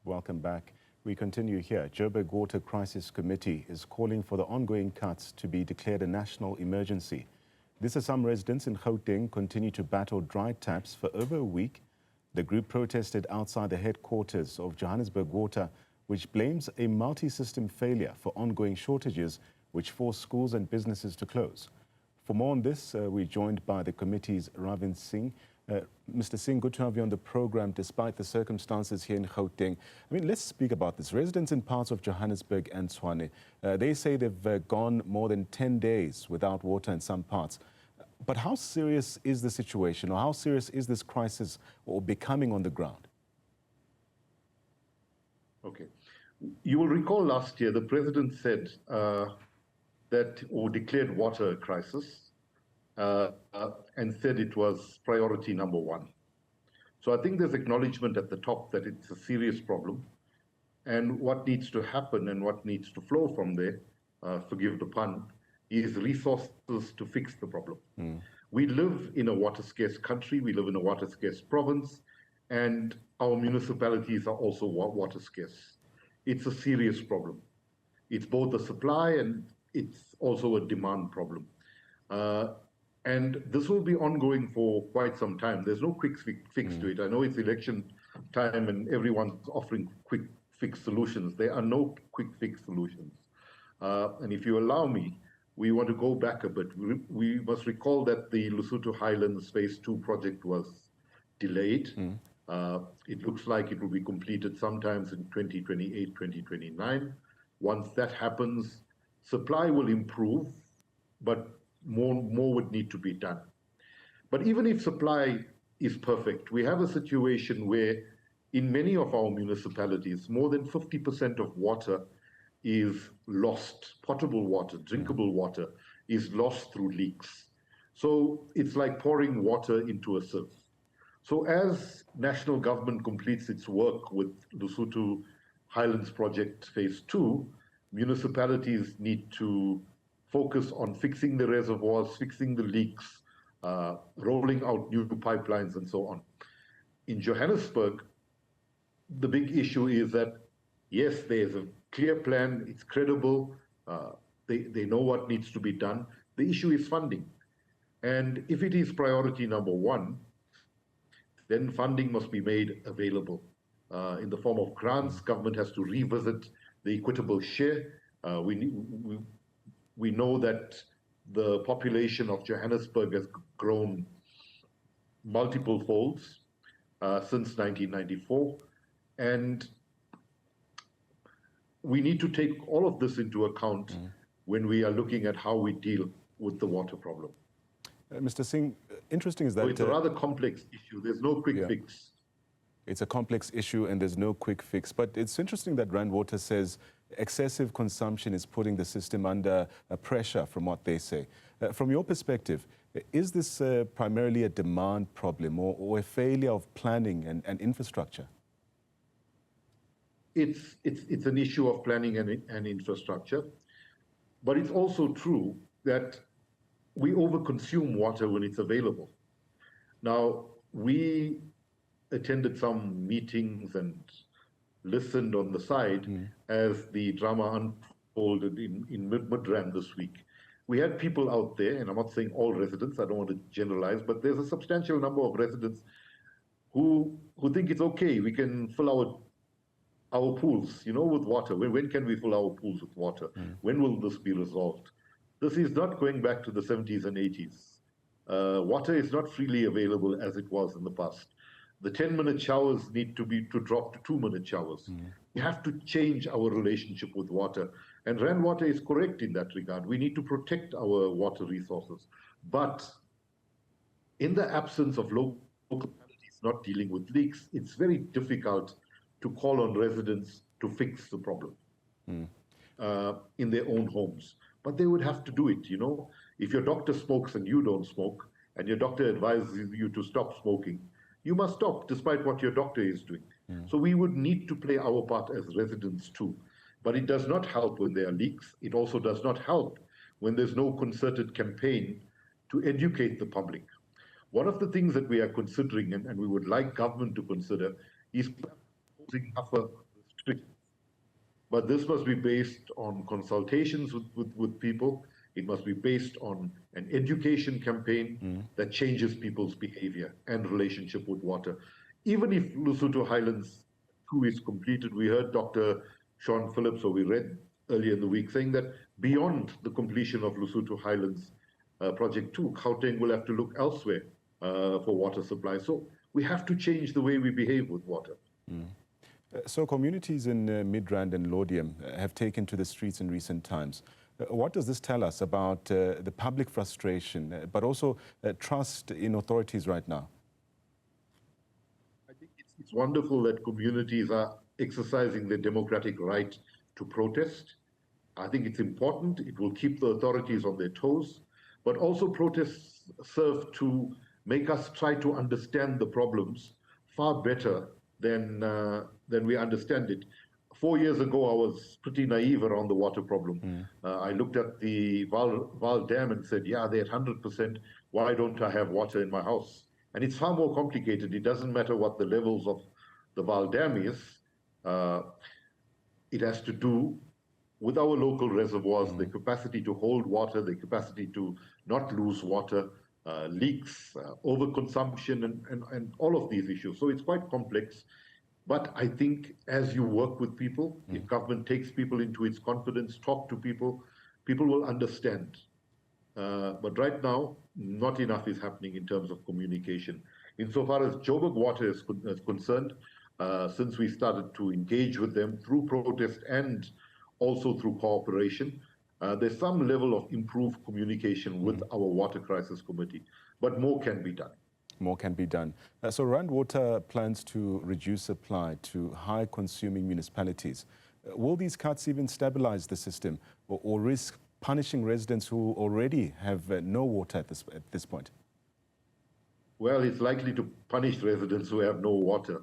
Welcome back. We continue here. Joburg Water Crisis Committee is calling for the ongoing cuts to be declared a national emergency. This as some residents in Gauteng continue to battle dry taps for over a week. The group protested outside the headquarters of Johannesburg Water, which blames a multi-system failure for ongoing shortages, which force schools and businesses to close. For more on this, we're joined by the committee's Ravin Singh. Mr. Singh, good to have you on the program despite the circumstances here in Gauteng. I mean, let's speak about this. Residents in parts of Johannesburg and Tshwane, they say they've gone more than 10 days without water in some parts. But how serious is the situation, or how serious is this crisis or becoming on the ground? Okay. You will recall last year the president said declared water a crisis and said it was priority number one. So I think there's acknowledgement at the top that it's a serious problem, and what needs to happen and what needs to flow from there, forgive the pun, is resources to fix the problem. We live in a water-scarce country, we live in a water-scarce province, and our municipalities are also water-scarce. It's a serious problem. It's both a supply and it's also a demand problem. And this will be ongoing for quite some time. There's no quick fix to it. I know it's election time and everyone's offering quick fix solutions. There are no quick fix solutions. And if you allow me, we want to go back a bit. We must recall that the Lesotho Highlands Phase 2 project was delayed. It looks like it will be completed sometimes in 2028, 2029. Once that happens, supply will improve, but more would need to be done. But even if supply is perfect, we have a situation where in many of our municipalities, more than 50% of water is lost. Potable water, drinkable water is lost through leaks. So it's like pouring water into a sieve. So as national government completes its work with Lesotho Highlands Project Phase 2, municipalities need to focus on fixing the reservoirs, fixing the leaks, rolling out new pipelines and so on. In Johannesburg, the big issue is that, yes, there's a clear plan, it's credible, they know what needs to be done. The issue is funding. And if it is priority number one, then funding must be made available in the form of grants. Government has to revisit the equitable share. We know that the population of Johannesburg has grown multiple folds since 1994. And we need to take all of this into account when we are looking at how we deal with the water problem. Mr. Singh, interesting is that... So it's a rather complex issue. There's no quick fix. It's a complex issue and there's no quick fix. But it's interesting that Rand Water says excessive consumption is putting the system under pressure, from what they say. From your perspective, is this primarily a demand problem or a failure of planning and infrastructure? It's an issue of planning and infrastructure. But it's also true that we overconsume water when it's available. Now, we attended some meetings and listened on the side as the drama unfolded in Midrand this week. We had people out there, and I'm not saying all residents, I don't want to generalize, but there's a substantial number of residents who think it's okay, we can fill our pools, with water. When can we fill our pools with water? When will this be resolved? This is not going back to the 70s and 80s. Water is not freely available as it was in the past. The 10-minute showers need to drop to 2-minute showers. We have to change our relationship with water. And Rand Water is correct in that regard. We need to protect our water resources. But in the absence of local municipalities not dealing with leaks, it's very difficult to call on residents to fix the problem in their own homes. But they would have to do it, If your doctor smokes and you don't smoke, and your doctor advises you to stop smoking, you must stop despite what your doctor is doing. So we would need to play our part as residents too. But it does not help when there are leaks. It also does not help when there's no concerted campaign to educate the public. One of the things that we are considering, and we would like government to consider, is strict. But this must be based on consultations with people. It must be based on an education campaign that changes people's behavior and relationship with water. Even if Lesotho Highlands 2 is completed, we heard Dr. Sean Phillips, or we read earlier in the week, saying that beyond the completion of Lesotho Highlands Project 2, Gauteng will have to look elsewhere for water supply. So we have to change the way we behave with water. So communities in Midrand and Laudium have taken to the streets in recent times. What does this tell us about the public frustration, but also trust in authorities right now? I think it's wonderful that communities are exercising their democratic right to protest. I think it's important. It will keep the authorities on their toes. But also protests serve to make us try to understand the problems far better than we understand it. 4 years ago, I was pretty naive around the water problem. I looked at the Val Dam and said, yeah, they're at 100%. Why don't I have water in my house? And it's far more complicated. It doesn't matter what the levels of the Val Dam is. It has to do with our local reservoirs, the capacity to hold water, the capacity to not lose water, leaks, overconsumption, and all of these issues. So it's quite complex. But I think as you work with people, if government takes people into its confidence, talk to people, people will understand. But right now, not enough is happening in terms of communication. Insofar as Joburg Water is concerned, since we started to engage with them through protest and also through cooperation, there's some level of improved communication with our Water Crisis Committee, but more can be done. More can be done. So Rand Water plans to reduce supply to high-consuming municipalities. Will these cuts even stabilize the system or risk punishing residents who already have no water at this point? Well, it's likely to punish residents who have no water.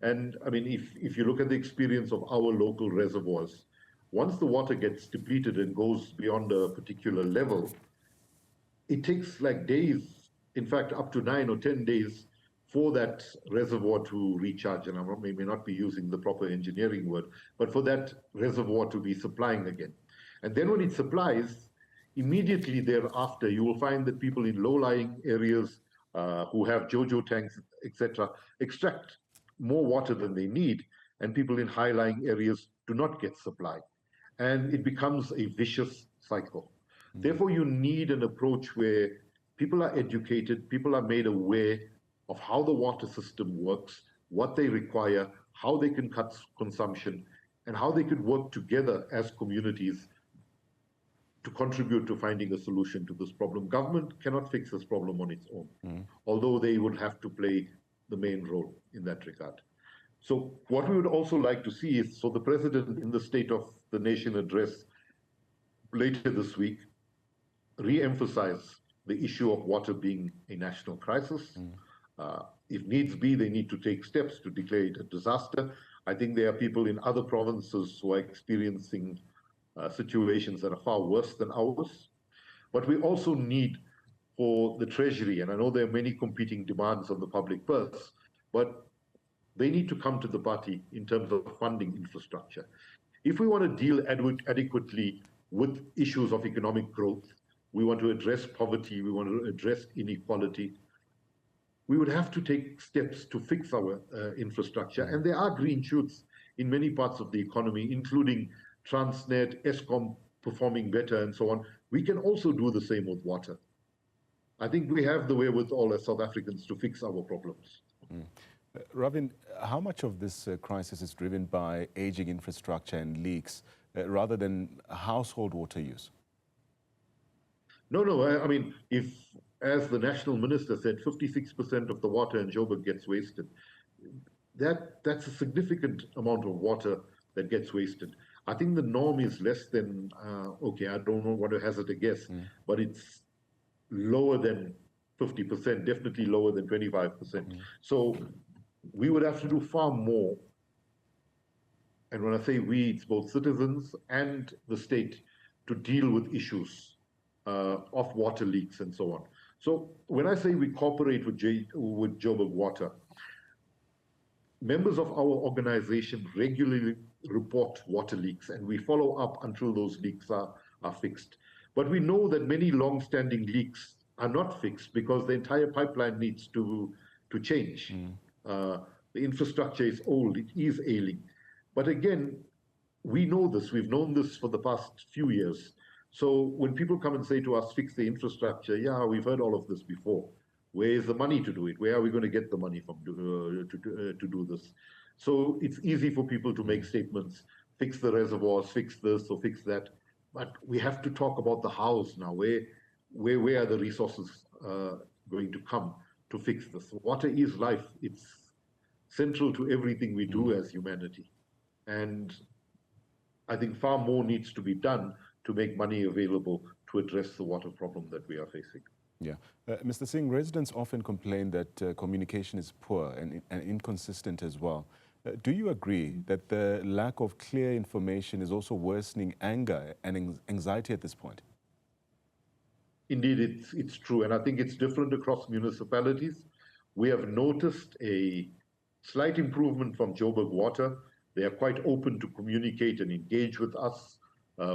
And I mean, if you look at the experience of our local reservoirs, once the water gets depleted and goes beyond a particular level, it takes like days, in fact, up to 9 or 10 days for that reservoir to recharge. And I may not be using the proper engineering word, but for that reservoir to be supplying again. And then when it supplies, immediately thereafter, you will find that people in low-lying areas who have JoJo tanks, etc., extract more water than they need, and people in high-lying areas do not get supply. And it becomes a vicious cycle. Therefore, you need an approach where people are educated, people are made aware of how the water system works, what they require, how they can cut consumption, and how they could work together as communities to contribute to finding a solution to this problem. Government cannot fix this problem on its own, although they would have to play the main role in that regard. So what we would also like to see is, so the president in the State of the Nation address later this week, re-emphasize the issue of water being a national crisis. If needs be, they need to take steps to declare it a disaster. I think there are people in other provinces who are experiencing situations that are far worse than ours. But we also need for the Treasury, and I know there are many competing demands on the public purse, but they need to come to the party in terms of funding infrastructure. If we want to deal adequately with issues of economic growth, we want to address poverty, we want to address inequality, we would have to take steps to fix our infrastructure. And there are green shoots in many parts of the economy, including Transnet, Eskom performing better and so on. We can also do the same with water. I think we have the wherewithal as South Africans to fix our problems. Ravin, how much of this crisis is driven by aging infrastructure and leaks rather than household water use? No, I mean, if, as the national minister said, 56% of the water in Joburg gets wasted, that's a significant amount of water that gets wasted. I think the norm is less than, okay, I don't know what to hazard a guess, but it's lower than 50%, definitely lower than 25%. So we would have to do far more. And when I say we, it's both citizens and the state to deal with issues of water leaks and so on. So when I say we cooperate with Joburg Water, members of our organization regularly report water leaks, and we follow up until those leaks are fixed. But we know that many long-standing leaks are not fixed because the entire pipeline needs to change. The infrastructure is old, it is ailing. But again, we know this, we've known this for the past few years. So when people come and say to us, fix the infrastructure, yeah, we've heard all of this before. Where is the money to do it? Where are we going to get the money from to do this? So it's easy for people to make statements, fix the reservoirs, fix this or fix that. But we have to talk about the hows now. Where are the resources going to come to fix this? Water is life. It's central to everything we do as humanity. And I think far more needs to be done to make money available to address the water problem that we are facing. Yeah. Mr. Singh, residents often complain that communication is poor and inconsistent as well. Do you agree that the lack of clear information is also worsening anger and anxiety at this point? Indeed, it's true. And I think it's different across municipalities. We have noticed a slight improvement from Joburg Water. They are quite open to communicate and engage with us.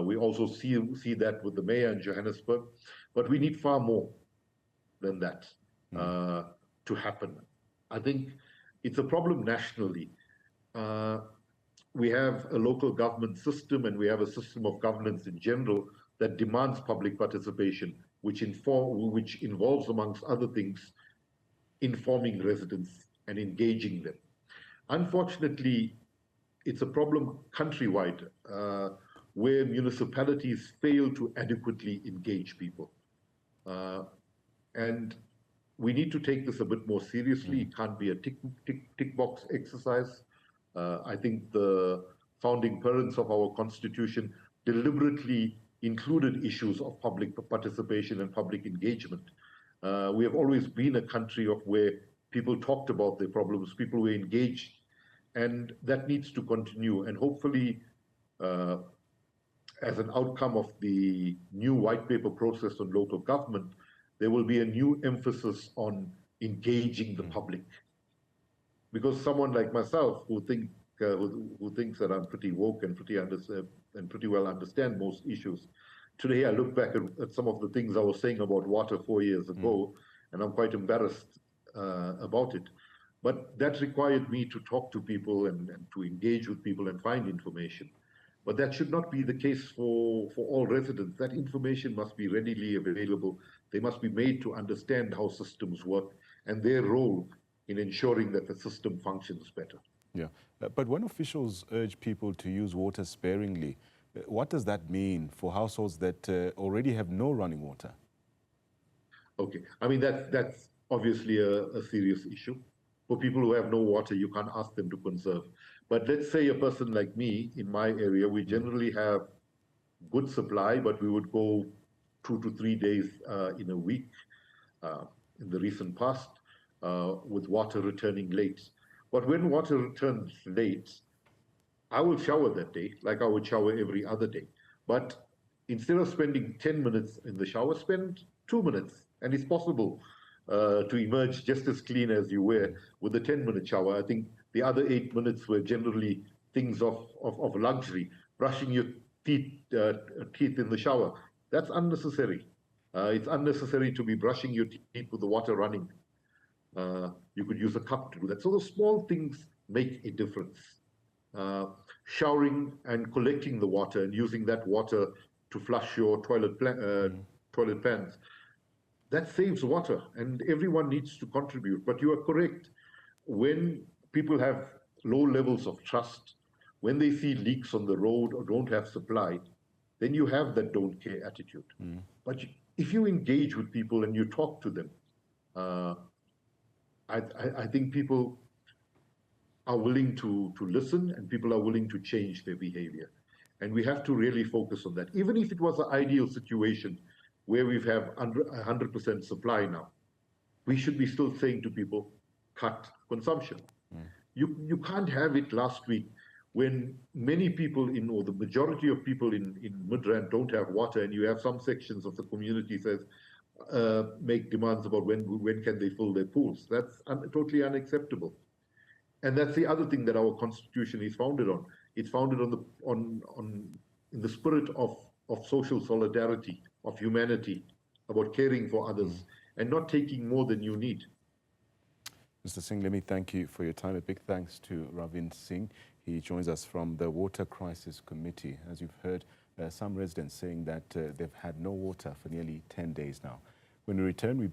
We also see that with the mayor in Johannesburg. But we need far more than that to happen. I think it's a problem nationally. We have a local government system and we have a system of governance in general that demands public participation, which involves, amongst other things, informing residents and engaging them. Unfortunately, it's a problem countrywide where municipalities fail to adequately engage people. And we need to take this a bit more seriously. It can't be a tick box exercise. I think the founding parents of our constitution deliberately included issues of public participation and public engagement. We have always been a country of where people talked about their problems, people were engaged, and that needs to continue. And hopefully, as an outcome of the new white paper process on local government, there will be a new emphasis on engaging the public. Because someone like myself, who thinks that I'm pretty woke and pretty well understand most issues, today I look back at some of the things I was saying about water 4 years ago, and I'm quite embarrassed about it. But that required me to talk to people and to engage with people and find information. But that should not be the case for all residents. That information must be readily available. They must be made to understand how systems work and their role in ensuring that the system functions better. Yeah, but when officials urge people to use water sparingly, what does that mean for households that already have no running water? Okay, I mean, that's obviously a serious issue. For people who have no water, you can't ask them to conserve. But let's say a person like me, in my area, we generally have good supply, but we would go 2 to 3 days in a week in the recent past, with water returning late. But when water returns late, I will shower that day, like I would shower every other day. But instead of spending 10 minutes in the shower, spend 2 minutes. And it's possible to emerge just as clean as you were with a 10-minute shower. I think the other 8 minutes were generally things of luxury. Brushing your teeth in the shower, that's unnecessary. It's unnecessary to be brushing your teeth with the water running. You could use a cup to do that. So the small things make a difference. Showering and collecting the water and using that water to flush your toilet pans, that saves water, and everyone needs to contribute. But you are correct. When people have low levels of trust, when they see leaks on the road or don't have supply, then you have that don't care attitude. But if you engage with people and you talk to them, I think people are willing to listen, and people are willing to change their behavior. And we have to really focus on that. Even if it was an ideal situation where we have 100% supply now, we should be still saying to people, cut consumption. You can't have it last week when many people or the majority of people in Midrand don't have water, and you have some sections of the community says, make demands about when can they fill their pools. That's totally unacceptable. And that's the other thing that our constitution is founded on. It's founded in the spirit of social solidarity, of humanity, about caring for others, and not taking more than you need. Mr. Singh, let me thank you for your time. A big thanks to Ravin Singh. He joins us from the Water Crisis Committee. As you've heard, some residents saying that they've had no water for nearly 10 days now. When we return, we